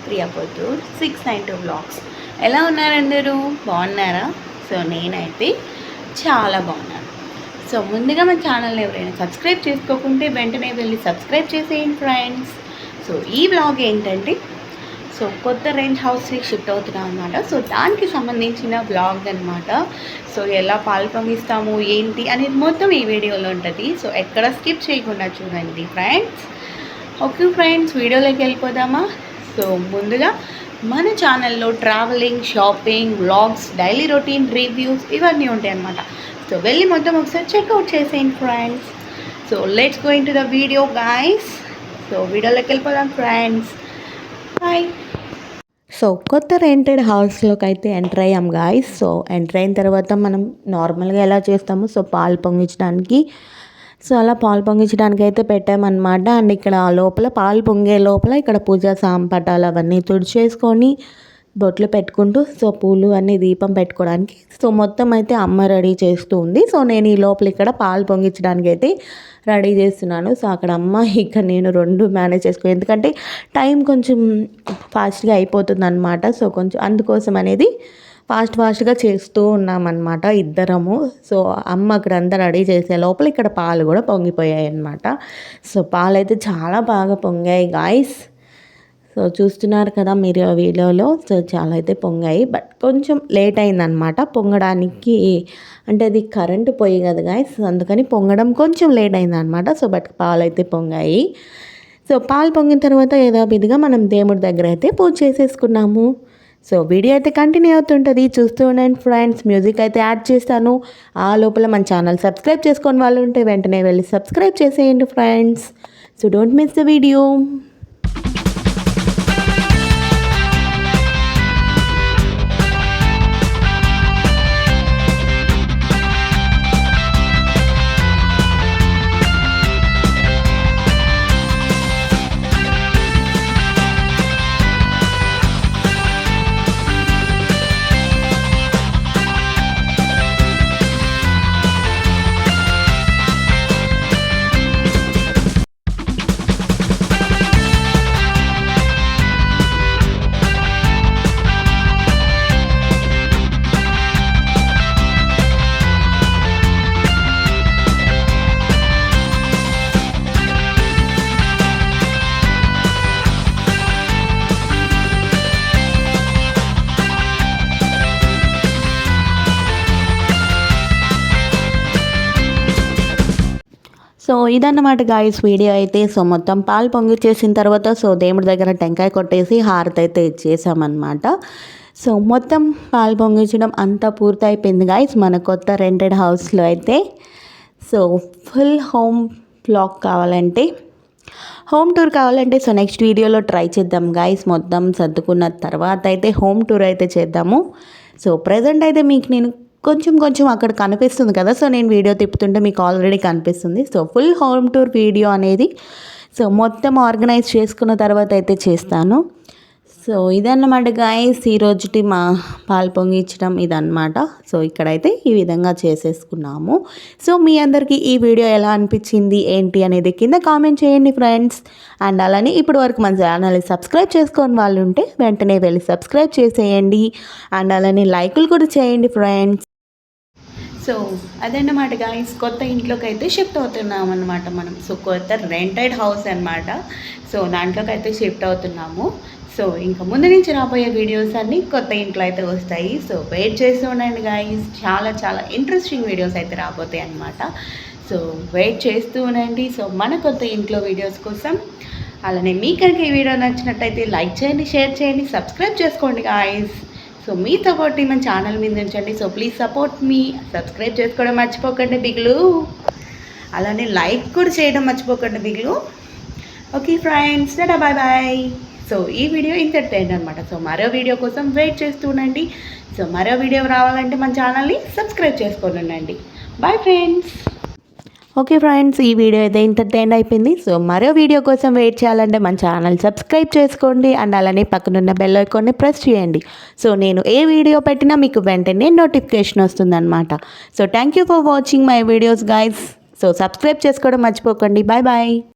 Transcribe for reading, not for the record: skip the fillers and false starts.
Priya పొత్తూర్ 692 vlogs. ఎలా ఉన్నారు అందరూ? బాగున్నారా? సో నేనైతే చాలా బాగున్నాను. సో ముందుగా మన ఛానల్ని ఎవరైనా సబ్స్క్రైబ్ చేసుకోకుంటే వెంటనే వెళ్ళి సబ్స్క్రైబ్ చేసేయండి ఫ్రెండ్స్. సో ఈ వ్లాగ్ ఏంటంటే కొత్త రెంట్ హౌస్కి షిఫ్ట్ అవుతున్నాం అనమాట. సో దానికి సంబంధించిన వ్లాగ్ అనమాట. సో ఎలా పాలు పొంగిస్తాము ఏంటి అనేది మొత్తం ఈ వీడియోలో ఉంటుంది. సో ఎక్కడ స్కిప్ చేయకుండా చూడండి ఫ్రెండ్స్. ఓకే ఫ్రెండ్స్, వీడియోలోకి వెళ్ళిపోదామా? సో ముందుగా మన ఛానల్లో travelling, shopping, vlogs, daily routine, reviews ఇవన్నీ ఉంటాయి అన్నమాట. సో వెళ్ళి మొత్తం ఒకసారి చెక్అవుట్ చేసేయండి friends. So let's go in to the video guys. So వీడియోలోకి వెళ్ళిపోదాం ఫ్రెండ్స్. హాయ్. సో కొత్త రెంటెడ్ హౌస్లోకి అయితే ఎంటర్ అయ్యాం గాయస్. సో ఎంటర్ అయిన తర్వాత మనం నార్మల్గా ఎలా చేస్తాము, సో పాలు పొంగించడానికి అలా పాలు పొంగించడానికి అయితే పెట్టామన్నమాట. అండ్ ఇక్కడ లోపల పాలు పొంగే లోపల ఇక్కడ పూజా సాంపటాలు అవన్నీ తుడిచేసుకొని బొట్లు పెట్టుకుంటూ పూలు అన్నీ దీపం పెట్టుకోవడానికి మొత్తం అయితే అమ్మ రెడీ చేస్తూ ఉంది. సో నేను ఈ లోపల ఇక్కడ పాలు పొంగించడానికి అయితే రెడీ చేస్తున్నాను. సో అక్కడ అమ్మ, ఇక్కడ నేను రెండు మేనేజ్ చేసుకో, ఎందుకంటే టైం కొంచెం ఫాస్ట్గా అయిపోతుంది అనమాట. సో కొంచెం అందుకోసం అనేది ఫాస్ట్గా చేస్తూ ఉన్నామన్నమాట ఇద్దరము. సో అమ్మ అక్కడ అంతా రెడీ చేసే లోపల ఇక్కడ పాలు కూడా పొంగిపోయాయి అన్నమాట. సో పాలు అయితే చాలా బాగా పొంగాయి గాయస్. సో చూస్తున్నారు కదా మీరు వీడియోలో. సో చాలా అయితే పొంగాయి, బట్ కొంచెం లేట్ అయిందనమాట పొంగడానికి. అంటే అది కరెంటు పొయ్యి కదా గాయస్, అందుకని పొంగడం కొంచెం లేట్ అయిందనమాట. సో బట్ పాలు అయితే పొంగాయి. సో పాలు పొంగిన తర్వాత యథావిధిగా మనం దేవుడి దగ్గర అయితే పూజ చేసేసుకున్నాము. సో వీడియో అయితే కంటిన్యూ అవుతుంటుంది, చూస్తూ ఉండండి ఫ్రెండ్స్. మ్యూజిక్ అయితే యాడ్ చేస్తాను. ఆ లోపల మన ఛానల్ సబ్స్క్రైబ్ చేసుకొని వాళ్ళు ఉంటే వెంటనే వెళ్ళి సబ్స్క్రైబ్ చేసేయండి friends. So don't miss the video. So ఇదన్నమాట గాయస్ వీడియో అయితే. సో మొత్తం పాలు పొంగిచ్చేసిన తర్వాత దేవుడి దగ్గర టెంకాయ కొట్టేసి హారతి అయితే ఇచ్చేసామన్నమాట. సో మొత్తం పాలు పొంగించడం అంతా పూర్తి అయిపోయింది గాయస్ మన కొత్త రెంటెడ్ హౌస్లో అయితే. సో ఫుల్ హోమ్ బ్లాగ్ కావాలంటే, హోమ్ టూర్ కావాలంటే నెక్స్ట్ వీడియోలో ట్రై చేద్దాం గాయస్. మొత్తం సర్దుకున్న తర్వాత అయితే హోమ్ టూర్ అయితే చేద్దాము. సో ప్రజెంట్ అయితే మీకు నేను కొంచెం అక్కడ కనిపిస్తుంది కదా. సో నేను వీడియో తిప్పుతుంటే మీకు ఆల్రెడీ కనిపిస్తుంది. So full home tour video అనేది మొత్తం ఆర్గనైజ్ చేసుకున్న తర్వాత అయితే చేస్తాను. సో ఇదన్నమాట గాయస్ ఈరోజుటి మా పాలు పొంగించడం ఇదన్నమాట. సో ఇక్కడైతే ఈ విధంగా చేసేసుకున్నాము. సో మీ అందరికీ ఈ వీడియో ఎలా అనిపించింది ఏంటి అనేది కింద కామెంట్ చేయండి ఫ్రెండ్స్. అండ్ అలానే ఇప్పటి వరకు మన ఛానల్ని సబ్స్క్రైబ్ చేసుకొని వాళ్ళు ఉంటే వెంటనే వెళ్ళి సబ్స్క్రైబ్ చేసేయండి. అండ్ అలానే లైకులు కూడా చేయండి ఫ్రెండ్స్. సో అదన్నమాట గాయస్, కొత్త ఇంట్లోకి అయితే షిఫ్ట్ అవుతున్నాం అనమాట మనం. సో కొత్త రెంటెడ్ హౌస్ అనమాట. సో దాంట్లోకి అయితే షిఫ్ట్ అవుతున్నాము. సో ఇంకా ముందు నుంచి రాబోయే వీడియోస్ అన్నీ కొత్త ఇంట్లో అయితే వస్తాయి. సో వెయిట్ చేస్తూ ఉండండి గాయస్, చాలా ఇంట్రెస్టింగ్ వీడియోస్ అయితే రాబోతాయి అనమాట. సో వెయిట్ చేస్తూ ఉండండి. సో మన కొత్త ఇంట్లో వీడియోస్ కోసం. అలానే మీకు కనుక ఈ వీడియో నచ్చినట్టయితే లైక్ చేయండి, షేర్ చేయండి, సబ్స్క్రైబ్ చేసుకోండి గాయస్. సో మీ సపోర్ట్ని మన ఛానల్ మీద ఉంచండి. So please support me. Subscribe చేసుకోవడం మర్చిపోకండి బిగులు. అలానే లైక్ కూడా చేయడం మర్చిపోకండి బిగులు. Okay friends, tata bye bye. So ఈ వీడియో ఇంతటితో అనమాట. సో మరో వీడియో కోసం వెయిట్ చేస్తూ ఉండండి. సో మరో వీడియో రావాలంటే మన ఛానల్ని సబ్స్క్రైబ్ చేసుకొని ఉండండి. Bye friends. ఓకే ఫ్రెండ్స్, ఈ వీడియో అయితే ఎంటర్టైన్ అయిపోయింది. సో మరో వీడియో కోసం వెయిట్ చేయాలంటే మన ఛానల్ సబ్స్క్రైబ్ చేసుకోండి. అండ్ అలానే పక్కనున్న బెల్ ఐకాన్ని ప్రెస్ చేయండి. సో నేను ఏ వీడియో పెట్టినా మీకు వెంటనే నోటిఫికేషన్ వస్తుందన్నమాట. So thank you for watching my videos guys. So subscribe చేసుకోవడం మర్చిపోకండి. Bye bye.